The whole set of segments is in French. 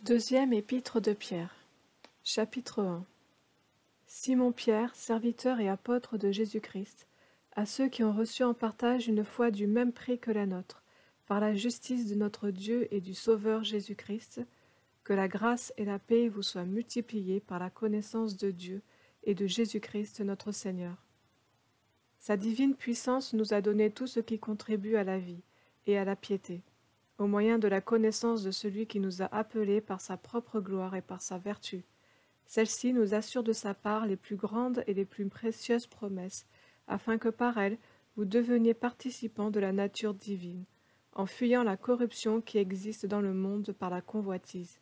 Deuxième épître de Pierre, chapitre 1. Simon Pierre, serviteur et apôtre de Jésus-Christ, à ceux qui ont reçu en partage une foi du même prix que la nôtre, par la justice de notre Dieu et du Sauveur Jésus-Christ, que la grâce et la paix vous soient multipliées par la connaissance de Dieu et de Jésus-Christ notre Seigneur. Sa divine puissance nous a donné tout ce qui contribue à la vie et à la piété, au moyen de la connaissance de celui qui nous a appelés par sa propre gloire et par sa vertu. Celle-ci nous assure de sa part les plus grandes et les plus précieuses promesses, afin que par elles vous deveniez participants de la nature divine, en fuyant la corruption qui existe dans le monde par la convoitise.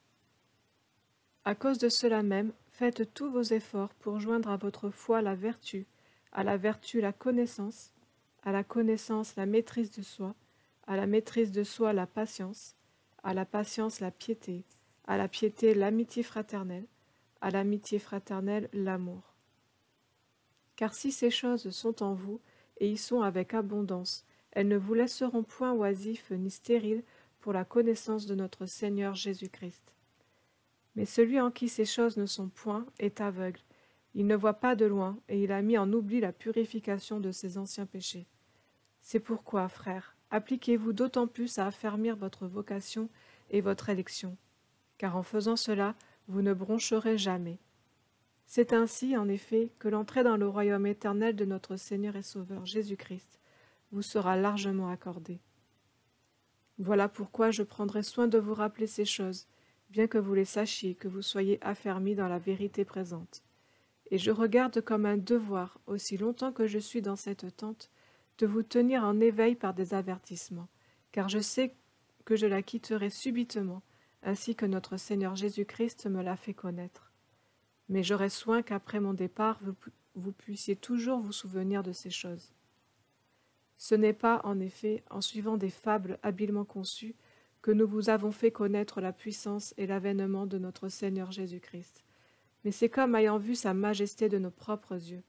À cause de cela même, faites tous vos efforts pour joindre à votre foi la vertu, à la vertu la connaissance, à la connaissance la maîtrise de soi, à la maîtrise de soi la patience, à la patience la piété, à la piété l'amitié fraternelle, à l'amitié fraternelle l'amour. Car si ces choses sont en vous, et y sont avec abondance, elles ne vous laisseront point oisifs ni stériles pour la connaissance de notre Seigneur Jésus-Christ. Mais celui en qui ces choses ne sont point est aveugle, il ne voit pas de loin, et il a mis en oubli la purification de ses anciens péchés. C'est pourquoi, frères, appliquez-vous d'autant plus à affermir votre vocation et votre élection, car en faisant cela, vous ne broncherez jamais. C'est ainsi, en effet, que l'entrée dans le royaume éternel de notre Seigneur et Sauveur Jésus-Christ vous sera largement accordée. Voilà pourquoi je prendrai soin de vous rappeler ces choses, bien que vous les sachiez, que vous soyez affermis dans la vérité présente. Et je regarde comme un devoir, aussi longtemps que je suis dans cette tente, de vous tenir en éveil par des avertissements, car je sais que je la quitterai subitement, ainsi que notre Seigneur Jésus-Christ me l'a fait connaître. Mais j'aurai soin qu'après mon départ, vous puissiez toujours vous souvenir de ces choses. Ce n'est pas, en effet, en suivant des fables habilement conçues, que nous vous avons fait connaître la puissance et l'avènement de notre Seigneur Jésus-Christ, mais c'est comme ayant vu sa majesté de nos propres yeux.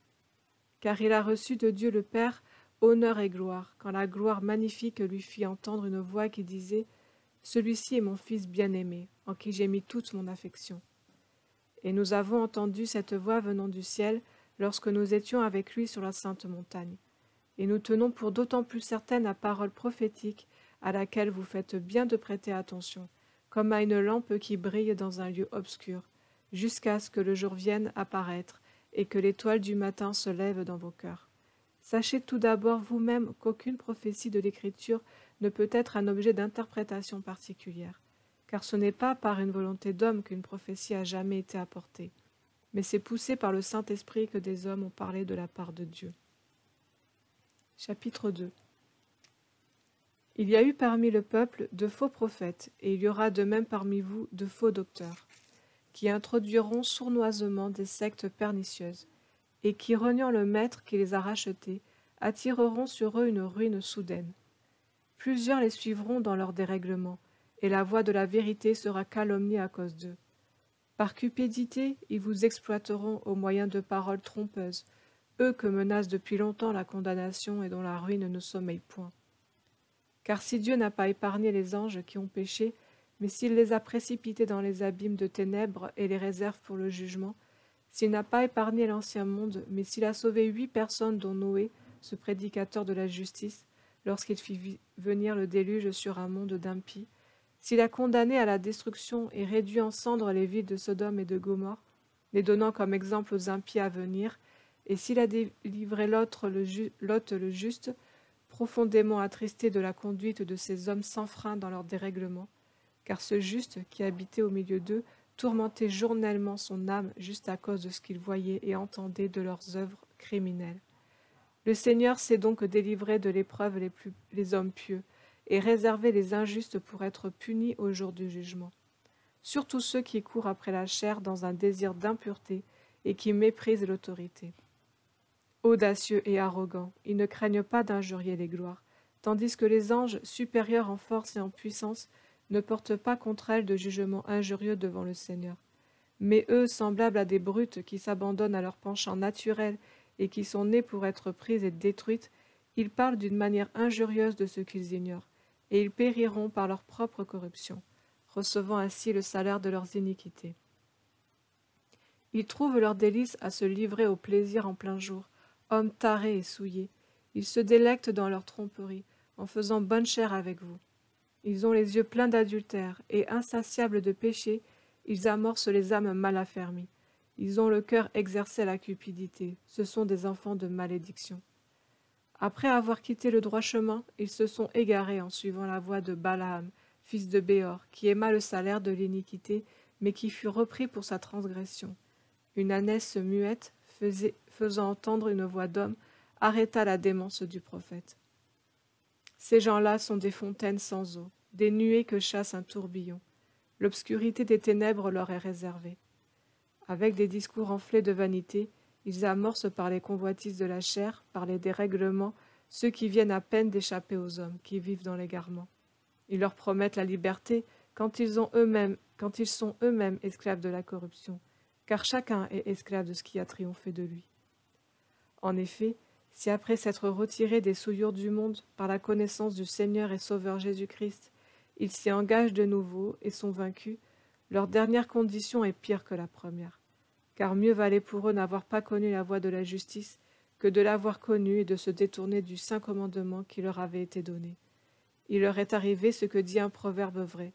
Car il a reçu de Dieu le Père honneur et gloire, quand la gloire magnifique lui fit entendre une voix qui disait « Celui-ci est mon Fils bien-aimé, en qui j'ai mis toute mon affection. » Et nous avons entendu cette voix venant du ciel lorsque nous étions avec lui sur la sainte montagne. Et nous tenons pour d'autant plus certaine la parole prophétique à laquelle vous faites bien de prêter attention, comme à une lampe qui brille dans un lieu obscur, jusqu'à ce que le jour vienne apparaître et que l'étoile du matin se lève dans vos cœurs. Sachez tout d'abord vous-même qu'aucune prophétie de l'Écriture ne peut être un objet d'interprétation particulière, car ce n'est pas par une volonté d'homme qu'une prophétie a jamais été apportée, mais c'est poussé par le Saint-Esprit que des hommes ont parlé de la part de Dieu. Chapitre 2. Il y a eu parmi le peuple de faux prophètes, et il y aura de même parmi vous de faux docteurs, qui introduiront sournoisement des sectes pernicieuses, et qui, reniant le Maître qui les a rachetés, attireront sur eux une ruine soudaine. Plusieurs les suivront dans leur dérèglement, et la voix de la vérité sera calomniée à cause d'eux. Par cupidité, ils vous exploiteront au moyen de paroles trompeuses, eux que menace depuis longtemps la condamnation et dont la ruine ne sommeille point. Car si Dieu n'a pas épargné les anges qui ont péché, mais s'il les a précipités dans les abîmes de ténèbres et les réserve pour le jugement, s'il n'a pas épargné l'ancien monde, mais s'il a sauvé 8 personnes dont Noé, ce prédicateur de la justice, lorsqu'il fit venir le déluge sur un monde d'impies, s'il a condamné à la destruction et réduit en cendres les villes de Sodome et de Gomorrhe, les donnant comme exemple aux impies à venir, et s'il a délivré Lot le juste, profondément attristé de la conduite de ces hommes sans frein dans leur dérèglement, car ce juste qui habitait au milieu d'eux tourmentait journellement son âme juste à cause de ce qu'il voyait et entendait de leurs œuvres criminelles. Le Seigneur s'est donc délivré de l'épreuve les hommes pieux, et réservé les injustes pour être punis au jour du jugement. Surtout ceux qui courent après la chair dans un désir d'impureté et qui méprisent l'autorité. Audacieux et arrogants, ils ne craignent pas d'injurier les gloires, tandis que les anges, supérieurs en force et en puissance, ne portent pas contre elles de jugement injurieux devant le Seigneur. Mais eux, semblables à des brutes qui s'abandonnent à leur penchant naturel et qui sont nées pour être prises et détruites, ils parlent d'une manière injurieuse de ce qu'ils ignorent, et ils périront par leur propre corruption. recevant ainsi le salaire de leurs iniquités. Ils trouvent leur délice à se livrer au plaisir en plein jour, hommes tarés et souillés. Ils se délectent dans leur tromperie, en faisant bonne chère avec vous. Ils ont les yeux pleins d'adultère, et insatiables de péché, ils amorcent les âmes mal affermies. Ils ont le cœur exercé à la cupidité, ce sont des enfants de malédiction. Après avoir quitté le droit chemin, ils se sont égarés en suivant la voie de Balaam, fils de Béor, qui aima le salaire de l'iniquité, mais qui fut repris pour sa transgression. Une ânesse muette, faisant entendre une voix d'homme, arrêta la démence du prophète. Ces gens-là sont des fontaines sans eau, des nuées que chasse un tourbillon. L'obscurité des ténèbres leur est réservée. Avec des discours enflés de vanité, ils amorcent par les convoitises de la chair, par les dérèglements, ceux qui viennent à peine d'échapper aux hommes, qui vivent dans l'égarement. Ils leur promettent la liberté quand ils sont eux-mêmes esclaves de la corruption, car chacun est esclave de ce qui a triomphé de lui. En effet, si après s'être retirés des souillures du monde par la connaissance du Seigneur et Sauveur Jésus-Christ, ils s'y engagent de nouveau et sont vaincus, leur dernière condition est pire que la première, car mieux valait pour eux n'avoir pas connu la voie de la justice que de l'avoir connue et de se détourner du saint commandement qui leur avait été donné. Il leur est arrivé ce que dit un proverbe vrai,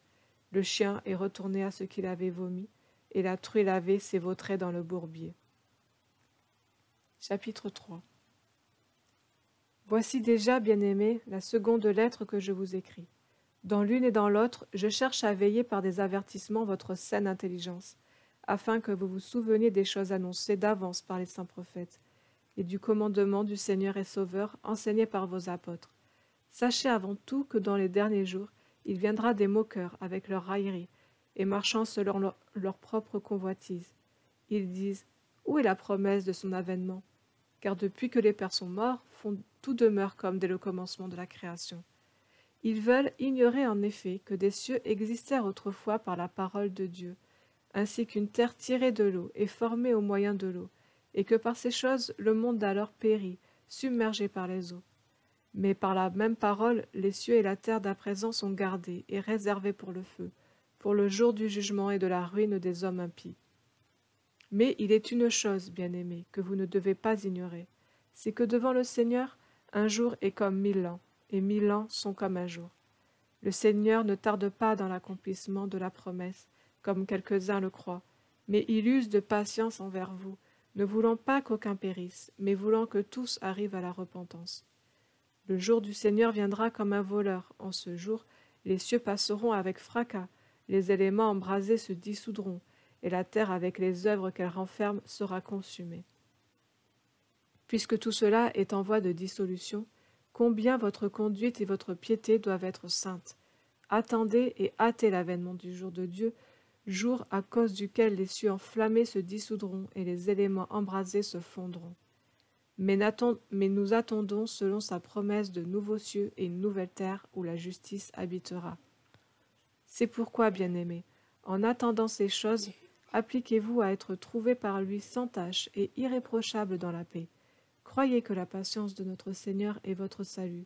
le chien est retourné à ce qu'il avait vomi, et la truie lavée s'est vautrée dans le bourbier. Chapitre 3. Voici déjà, bien-aimés, la seconde lettre que je vous écris. Dans l'une et dans l'autre, je cherche à veiller par des avertissements votre saine intelligence, afin que vous vous souveniez des choses annoncées d'avance par les saints prophètes, et du commandement du Seigneur et Sauveur enseigné par vos apôtres. Sachez avant tout que dans les derniers jours, il viendra des moqueurs avec leurs railleries, et marchant selon leur propre convoitise. Ils disent « Où est la promesse de son avènement ?» Car depuis que les pères sont morts, tout demeure comme dès le commencement de la création. Ils veulent ignorer en effet que des cieux existèrent autrefois par la parole de Dieu, ainsi qu'une terre tirée de l'eau et formée au moyen de l'eau, et que par ces choses le monde d'alors périt, submergé par les eaux. Mais par la même parole, les cieux et la terre d'à présent sont gardés et réservés pour le feu, pour le jour du jugement et de la ruine des hommes impies. Mais il est une chose, bien-aimés, que vous ne devez pas ignorer, c'est que devant le Seigneur, un jour est comme 1000 ans, et 1000 ans sont comme un jour. Le Seigneur ne tarde pas dans l'accomplissement de la promesse, comme quelques-uns le croient, mais il use de patience envers vous, ne voulant pas qu'aucun périsse, mais voulant que tous arrivent à la repentance. Le jour du Seigneur viendra comme un voleur. En ce jour, les cieux passeront avec fracas, les éléments embrasés se dissoudront, et la terre avec les œuvres qu'elle renferme sera consumée. Puisque tout cela est en voie de dissolution, combien votre conduite et votre piété doivent être saintes. Attendez et hâtez l'avènement du jour de Dieu, jour à cause duquel les cieux enflammés se dissoudront et les éléments embrasés se fondront. Mais nous attendons selon sa promesse de nouveaux cieux et une nouvelle terre où la justice habitera. C'est pourquoi, bien-aimés, en attendant ces choses, appliquez-vous à être trouvés par lui sans tache et irréprochables dans la paix. Croyez que la patience de notre Seigneur est votre salut,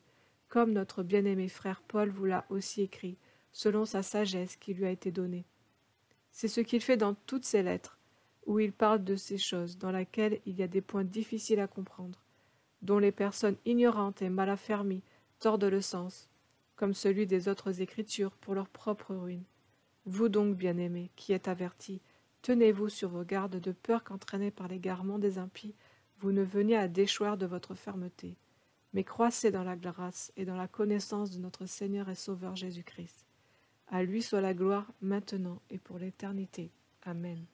comme notre bien-aimé frère Paul vous l'a aussi écrit, selon sa sagesse qui lui a été donnée. C'est ce qu'il fait dans toutes ses lettres, où il parle de ces choses, dans lesquelles il y a des points difficiles à comprendre, dont les personnes ignorantes et mal affermies tordent le sens, comme celui des autres Écritures pour leur propre ruine. Vous donc, bien-aimés, qui êtes avertis, tenez-vous sur vos gardes de peur qu'entraînés par l'égarement des impies, vous ne veniez à déchoir de votre fermeté, mais croissez dans la grâce et dans la connaissance de notre Seigneur et Sauveur Jésus-Christ. À lui soit la gloire maintenant et pour l'éternité. Amen.